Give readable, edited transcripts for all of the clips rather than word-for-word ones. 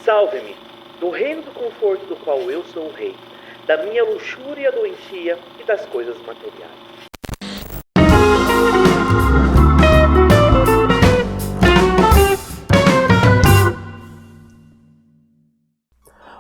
Salve-me, do reino do conforto do qual eu sou o rei, da minha luxúria doentia e das coisas materiais.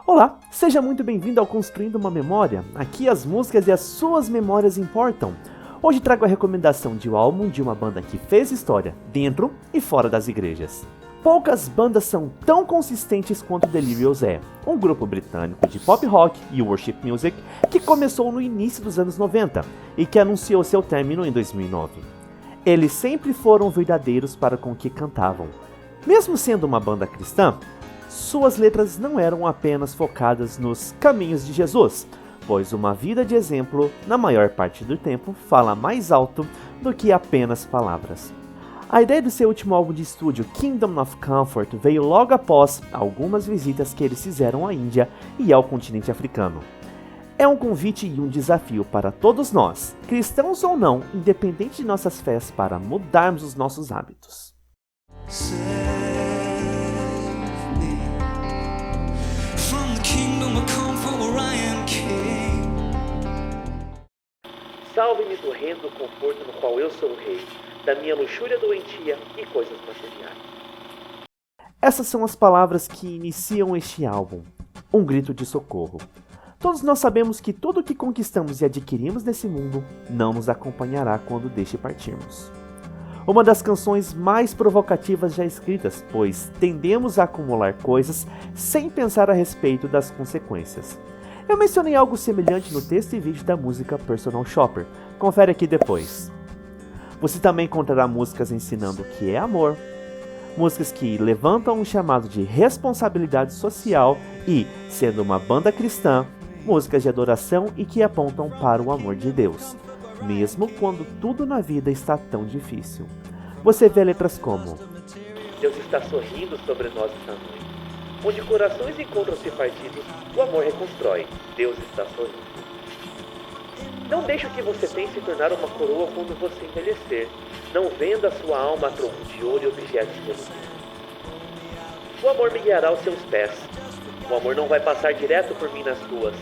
Olá, seja muito bem-vindo ao Construindo uma Memória. Aqui as músicas e as suas memórias importam. Hoje trago a recomendação de um álbum de uma banda que fez história dentro e fora das igrejas. Poucas bandas são tão consistentes quanto Delirious é, um grupo britânico de pop rock e worship music que começou no início dos anos 90 e que anunciou seu término em 2009. Eles sempre foram verdadeiros para com o que cantavam. Mesmo sendo uma banda cristã, suas letras não eram apenas focadas nos caminhos de Jesus, pois uma vida de exemplo, na maior parte do tempo, fala mais alto do que apenas palavras. A ideia do seu último álbum de estúdio, Kingdom of Comfort, veio logo após algumas visitas que eles fizeram à Índia e ao continente africano. É um convite e um desafio para todos nós, cristãos ou não, independente de nossas fés, para mudarmos os nossos hábitos. Salve-me do reino do conforto no qual eu sou o rei, da minha luxúria doentia e coisas materiais. Essas são as palavras que iniciam este álbum, um grito de socorro. Todos nós sabemos que tudo o que conquistamos e adquirimos nesse mundo não nos acompanhará quando deixe partirmos. Uma das canções mais provocativas já escritas, pois tendemos a acumular coisas sem pensar a respeito das consequências. Eu mencionei algo semelhante no texto e vídeo da música Personal Shopper, confere aqui depois. Você também encontrará músicas ensinando o que é amor, músicas que levantam um chamado de responsabilidade social e, sendo uma banda cristã, músicas de adoração e que apontam para o amor de Deus, mesmo quando tudo na vida está tão difícil. Você vê letras como: Deus está sorrindo sobre nós esta noite. Onde corações encontram-se partidos, o amor reconstrói. Deus está sorrindo. Não deixe o que você tem se tornar uma coroa quando você envelhecer. Não venda a sua alma a troco de ouro e objetos de ilusão. O amor me guiará aos seus pés. O amor não vai passar direto por mim nas ruas.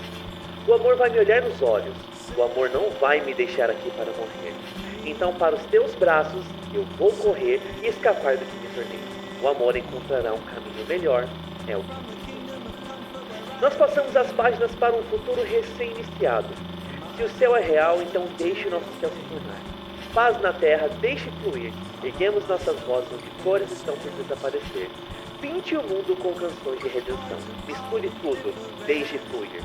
O amor vai me olhar nos olhos. O amor não vai me deixar aqui para morrer. Então para os teus braços eu vou correr e escapar do que me tornei. O amor encontrará um caminho melhor. É o que nós passamos as páginas para um futuro recém-iniciado. Se o céu é real, então deixe o nosso céu se tornar. Paz na terra, deixe fluir. Erguemos nossas vozes onde cores estão por desaparecer. Pinte o mundo com canções de redenção. Misture tudo, deixe fluir.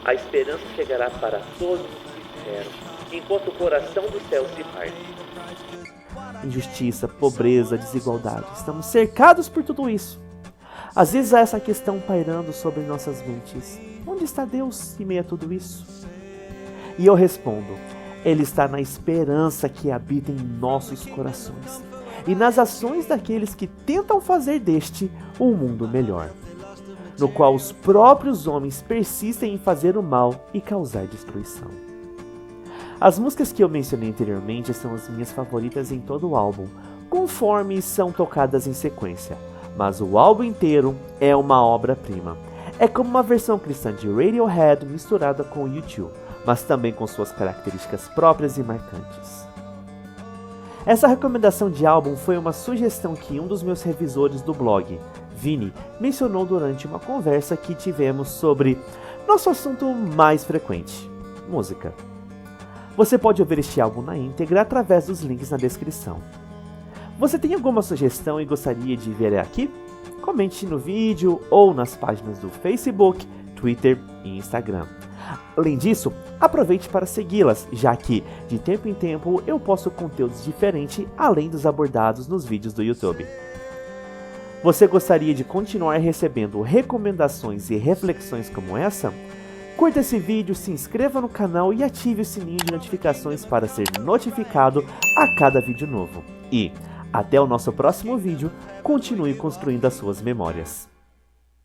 A esperança chegará para todos os que esperam, enquanto o coração do céu se parte. Injustiça, pobreza, desigualdade. Estamos cercados por tudo isso. Às vezes há essa questão pairando sobre nossas mentes. Onde está Deus em meio a tudo isso? E eu respondo, Ele está na esperança que habita em nossos corações e nas ações daqueles que tentam fazer deste um mundo melhor, no qual os próprios homens persistem em fazer o mal e causar destruição. As músicas que eu mencionei anteriormente são as minhas favoritas em todo o álbum, conforme são tocadas em sequência, mas o álbum inteiro é uma obra-prima. É como uma versão cristã de Radiohead misturada com U2, mas também com suas características próprias e marcantes. Essa recomendação de álbum foi uma sugestão que um dos meus revisores do blog, Vini, mencionou durante uma conversa que tivemos sobre nosso assunto mais frequente, música. Você pode ouvir este álbum na íntegra através dos links na descrição. Você tem alguma sugestão e gostaria de ver aqui? Comente no vídeo ou nas páginas do Facebook, Twitter e Instagram. Além disso, aproveite para segui-las, já que, de tempo em tempo, eu posto conteúdos diferentes além dos abordados nos vídeos do YouTube. Você gostaria de continuar recebendo recomendações e reflexões como essa? Curta esse vídeo, se inscreva no canal e ative o sininho de notificações para ser notificado a cada vídeo novo. E, até o nosso próximo vídeo, continue construindo as suas memórias.